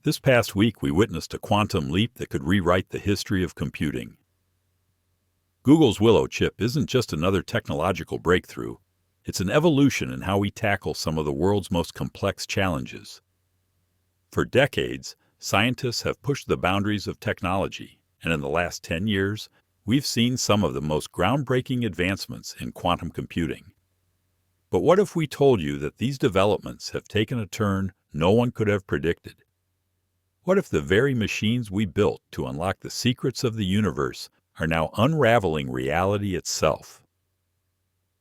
This past week, we witnessed a quantum leap that could rewrite the history of computing. Google's Willow chip isn't just another technological breakthrough. It's an evolution in how we tackle some of the world's most complex challenges. For decades, scientists have pushed the boundaries of technology, and in the last 10 years, we've seen some of the most groundbreaking advancements in quantum computing. But what if we told you that these developments have taken a turn no one could have predicted? What if the very machines we built to unlock the secrets of the universe are now unraveling reality itself?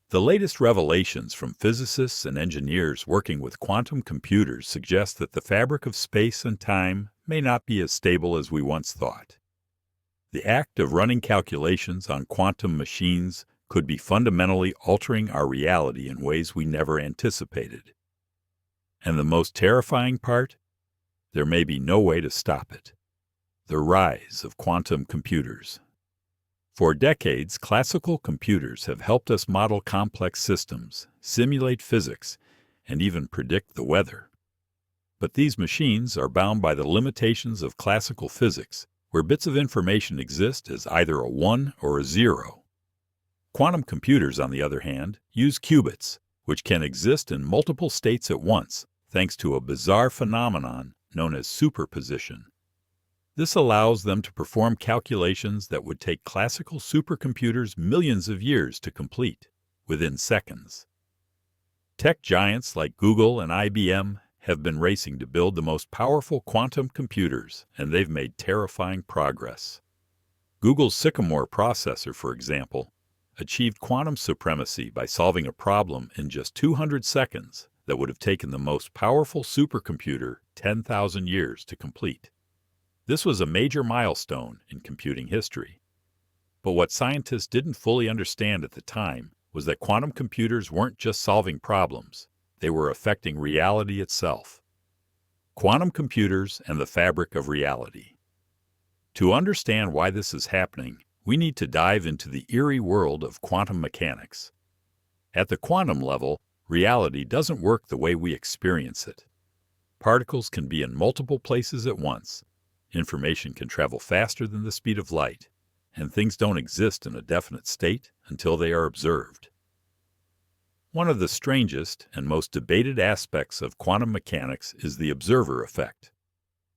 The latest revelations from physicists and engineers working with quantum computers suggest that the fabric of space and time may not be as stable as we once thought. The act of running calculations on quantum machines could be fundamentally altering our reality in ways we never anticipated. And the most terrifying part? There may be no way to stop it. The rise of quantum computers. For decades, classical computers have helped us model complex systems, simulate physics, and even predict the weather. But these machines are bound by the limitations of classical physics, where bits of information exist as either a 1 or a 0. Quantum computers, on the other hand, use qubits, which can exist in multiple states at once, thanks to a bizarre phenomenon known as superposition. This allows them to perform calculations that would take classical supercomputers millions of years to complete, within seconds. Tech giants like Google and IBM have been racing to build the most powerful quantum computers, and they've made terrifying progress. Google's Sycamore processor, for example, achieved quantum supremacy by solving a problem in just 200 seconds that would have taken the most powerful supercomputer 10,000 years to complete. This was a major milestone in computing history. But what scientists didn't fully understand at the time was that quantum computers weren't just solving problems, they were affecting reality itself. Quantum computers and the fabric of reality. To understand why this is happening, we need to dive into the eerie world of quantum mechanics. At the quantum level, reality doesn't work the way we experience it. Particles can be in multiple places at once. Information can travel faster than the speed of light, and things don't exist in a definite state until they are observed. One of the strangest and most debated aspects of quantum mechanics is the observer effect.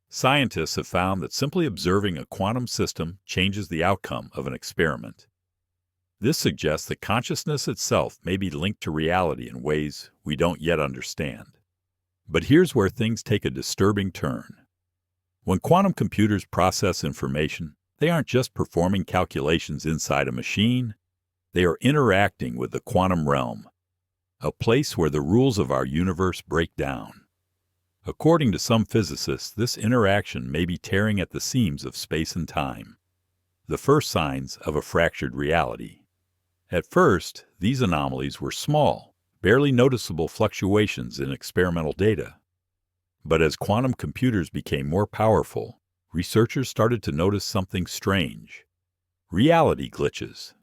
Scientists have found that simply observing a quantum system changes the outcome of an experiment. This suggests that consciousness itself may be linked to reality in ways we don't yet understand. But here's where things take a disturbing turn. When quantum computers process information, they aren't just performing calculations inside a machine, they are interacting with the quantum realm, a place where the rules of our universe break down. According to some physicists, this interaction may be tearing at the seams of space and time, the first signs of a fractured reality. At first, these anomalies were small, barely noticeable fluctuations in experimental data. But as quantum computers became more powerful, researchers started to notice something strange: reality glitches.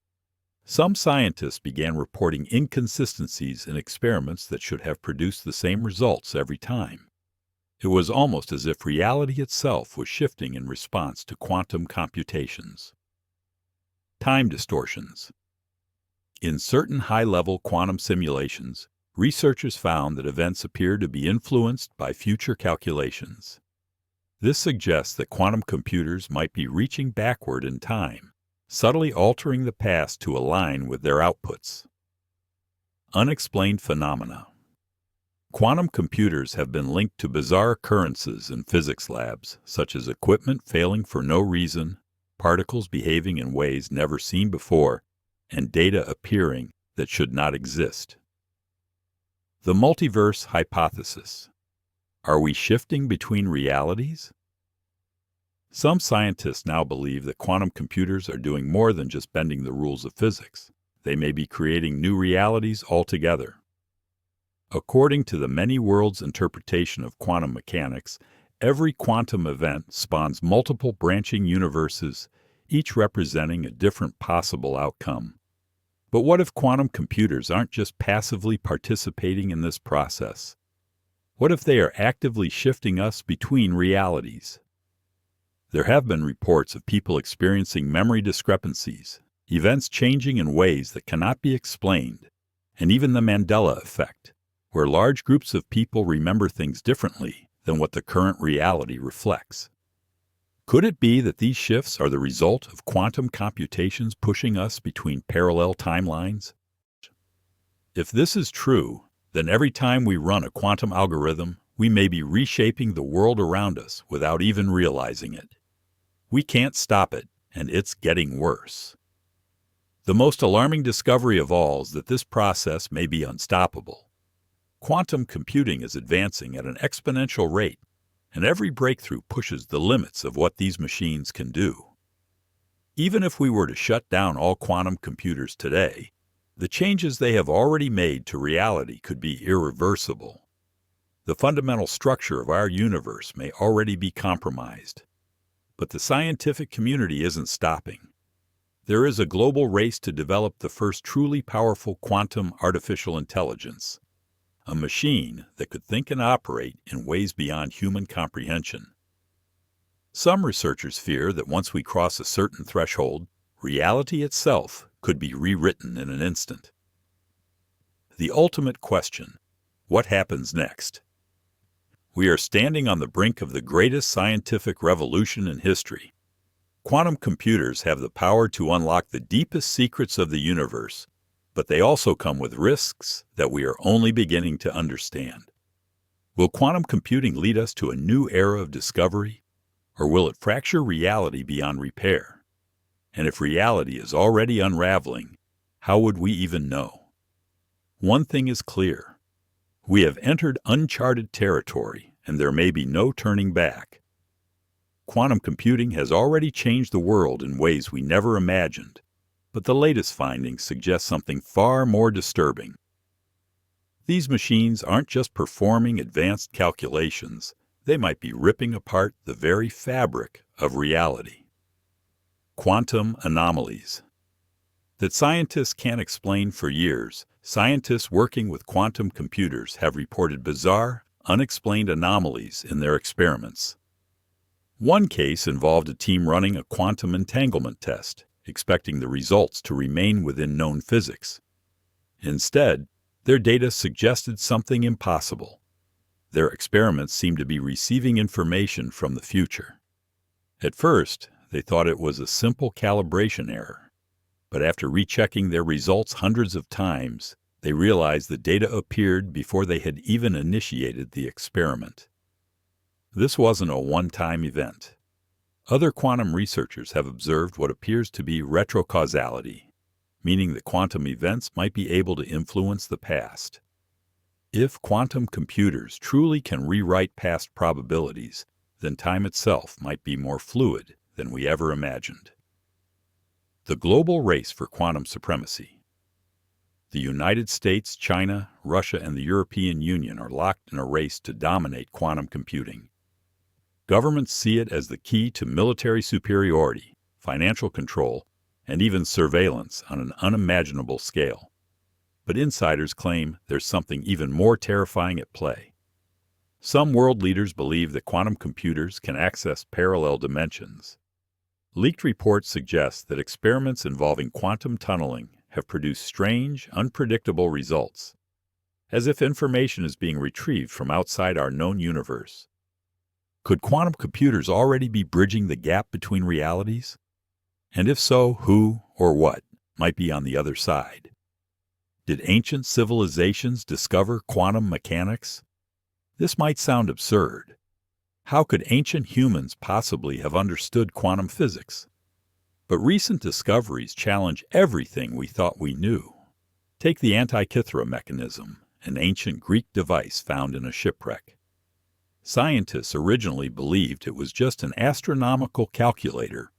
Some scientists began reporting inconsistencies in experiments that should have produced the same results every time. It was almost as if reality itself was shifting in response to quantum computations. Time distortions. In certain high-level quantum simulations, researchers found that events appear to be influenced by future calculations. This suggests that quantum computers might be reaching backward in time, subtly altering the past to align with their outputs. Unexplained phenomena. Quantum computers have been linked to bizarre occurrences in physics labs, such as equipment failing for no reason, particles behaving in ways never seen before, and data appearing that should not exist. The multiverse hypothesis. Are we shifting between realities? Some scientists now believe that quantum computers are doing more than just bending the rules of physics. They may be creating new realities altogether. According to the many worlds interpretation of quantum mechanics, every quantum event spawns multiple branching universes, each representing a different possible outcome. But what if quantum computers aren't just passively participating in this process? What if they are actively shifting us between realities? There have been reports of people experiencing memory discrepancies, events changing in ways that cannot be explained, and even the Mandela effect, where large groups of people remember things differently than what the current reality reflects. Could it be that these shifts are the result of quantum computations pushing us between parallel timelines? If this is true, then every time we run a quantum algorithm, we may be reshaping the world around us without even realizing it. We can't stop it, and it's getting worse. The most alarming discovery of all is that this process may be unstoppable. Quantum computing is advancing at an exponential rate, and every breakthrough pushes the limits of what these machines can do. Even if we were to shut down all quantum computers today, the changes they have already made to reality could be irreversible. The fundamental structure of our universe may already be compromised. But the scientific community isn't stopping. There is a global race to develop the first truly powerful quantum artificial intelligence, a machine that could think and operate in ways beyond human comprehension. Some researchers fear that once we cross a certain threshold, reality itself could be rewritten in an instant. The ultimate question: what happens next? We are standing on the brink of the greatest scientific revolution in history. Quantum computers have the power to unlock the deepest secrets of the universe, but they also come with risks that we are only beginning to understand. Will quantum computing lead us to a new era of discovery, or will it fracture reality beyond repair? And if reality is already unraveling, how would we even know? One thing is clear. We have entered uncharted territory, and there may be no turning back. Quantum computing has already changed the world in ways we never imagined, but the latest findings suggest something far more disturbing. These machines aren't just performing advanced calculations, they might be ripping apart the very fabric of reality. Quantum anomalies. That scientists can't explain for years, scientists working with quantum computers have reported bizarre, unexplained anomalies in their experiments. One case involved a team running a quantum entanglement test, expecting the results to remain within known physics. Instead, their data suggested something impossible. Their experiments seemed to be receiving information from the future. At first, they thought it was a simple calibration error. But after rechecking their results hundreds of times, they realized the data appeared before they had even initiated the experiment. This wasn't a one-time event. Other quantum researchers have observed what appears to be retrocausality, meaning that quantum events might be able to influence the past. If quantum computers truly can rewrite past probabilities, then time itself might be more fluid than we ever imagined. The global race for quantum supremacy. The United States, China, Russia, and the European Union are locked in a race to dominate quantum computing. Governments see it as the key to military superiority, financial control, and even surveillance on an unimaginable scale. But insiders claim there's something even more terrifying at play. Some world leaders believe that quantum computers can access parallel dimensions. Leaked reports suggest that experiments involving quantum tunneling have produced strange, unpredictable results, as if information is being retrieved from outside our known universe. Could quantum computers already be bridging the gap between realities? And if so, who or what might be on the other side? Did ancient civilizations discover quantum mechanics? This might sound absurd. How could ancient humans possibly have understood quantum physics? But recent discoveries challenge everything we thought we knew. Take the Antikythera mechanism, an ancient Greek device found in a shipwreck. Scientists originally believed it was just an astronomical calculator,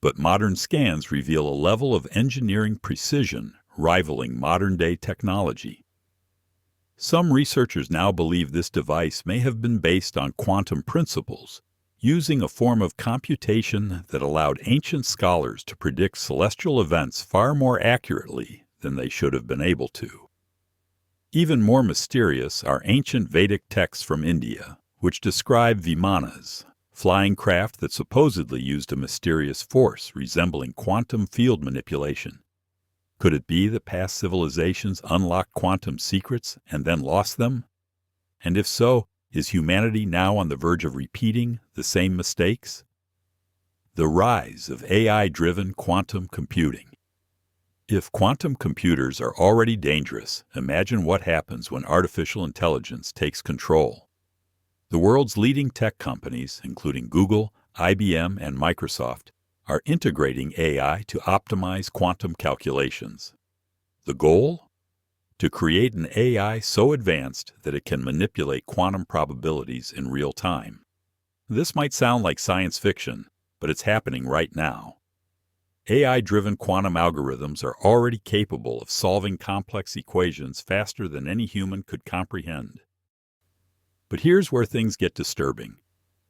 but modern scans reveal a level of engineering precision rivaling modern-day technology. Some researchers now believe this device may have been based on quantum principles, using a form of computation that allowed ancient scholars to predict celestial events far more accurately than they should have been able to. Even more mysterious are ancient Vedic texts from India, which describe vimanas, flying craft that supposedly used a mysterious force resembling quantum field manipulation. Could it be that past civilizations unlocked quantum secrets and then lost them? And if so, is humanity now on the verge of repeating the same mistakes? The rise of AI-driven quantum computing. If quantum computers are already dangerous, imagine what happens when artificial intelligence takes control. The world's leading tech companies, including Google, IBM, and Microsoft, are integrating AI to optimize quantum calculations. The goal? To create an AI so advanced that it can manipulate quantum probabilities in real time. This might sound like science fiction, but it's happening right now. AI-driven quantum algorithms are already capable of solving complex equations faster than any human could comprehend. But here's where things get disturbing.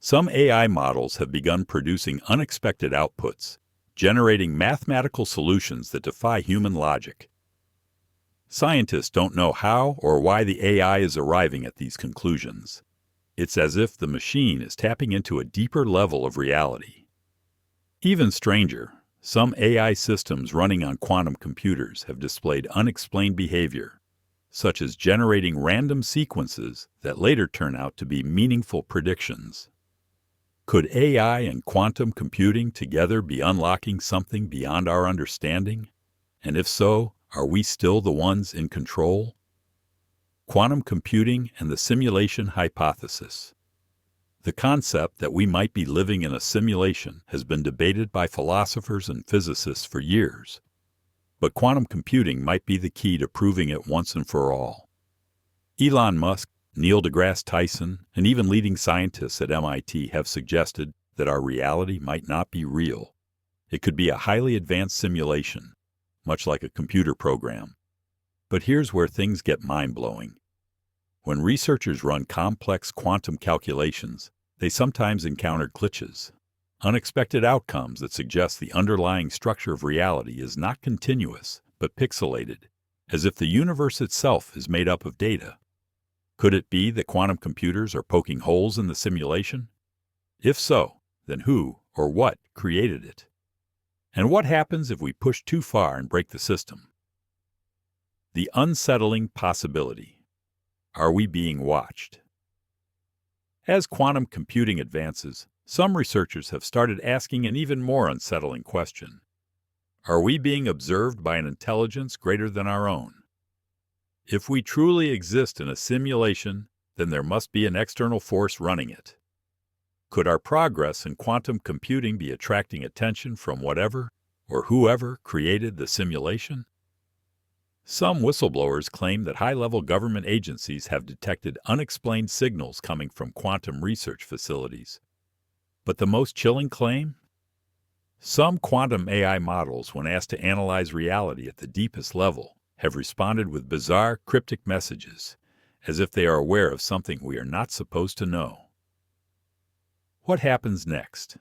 Some AI models have begun producing unexpected outputs, generating mathematical solutions that defy human logic. Scientists don't know how or why the AI is arriving at these conclusions. It's as if the machine is tapping into a deeper level of reality. Even stranger, some AI systems running on quantum computers have displayed unexplained behavior, such as generating random sequences that later turn out to be meaningful predictions. Could AI and quantum computing together be unlocking something beyond our understanding? And if so, are we still the ones in control? Quantum computing and the simulation hypothesis. The concept that we might be living in a simulation has been debated by philosophers and physicists for years. But quantum computing might be the key to proving it once and for all. Elon Musk, Neil deGrasse Tyson, and even leading scientists at MIT have suggested that our reality might not be real. It could be a highly advanced simulation, much like a computer program. But here's where things get mind-blowing. When researchers run complex quantum calculations, they sometimes encounter glitches, unexpected outcomes that suggest the underlying structure of reality is not continuous, but pixelated, as if the universe itself is made up of data. Could it be that quantum computers are poking holes in the simulation? If so, then who or what created it? And what happens if we push too far and break the system? The unsettling possibility. Are we being watched? As quantum computing advances, some researchers have started asking an even more unsettling question. Are we being observed by an intelligence greater than our own? If we truly exist in a simulation, then there must be an external force running it. Could our progress in quantum computing be attracting attention from whatever or whoever created the simulation? Some whistleblowers claim that high-level government agencies have detected unexplained signals coming from quantum research facilities. But the most chilling claim? Some quantum AI models, when asked to analyze reality at the deepest level, have responded with bizarre, cryptic messages, as if they are aware of something we are not supposed to know. What happens next?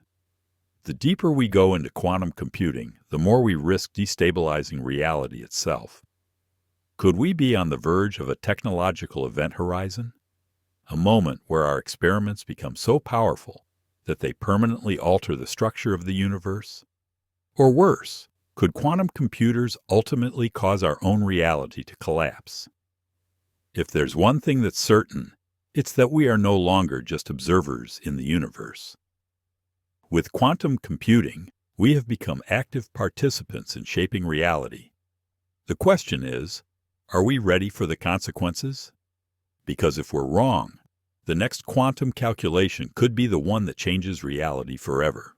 The deeper we go into quantum computing, the more we risk destabilizing reality itself. Could we be on the verge of a technological event horizon? A moment where our experiments become so powerful that they permanently alter the structure of the universe? Or worse, could quantum computers ultimately cause our own reality to collapse? If there's one thing that's certain, it's that we are no longer just observers in the universe. With quantum computing, we have become active participants in shaping reality. The question is, are we ready for the consequences? Because if we're wrong, the next quantum calculation could be the one that changes reality forever.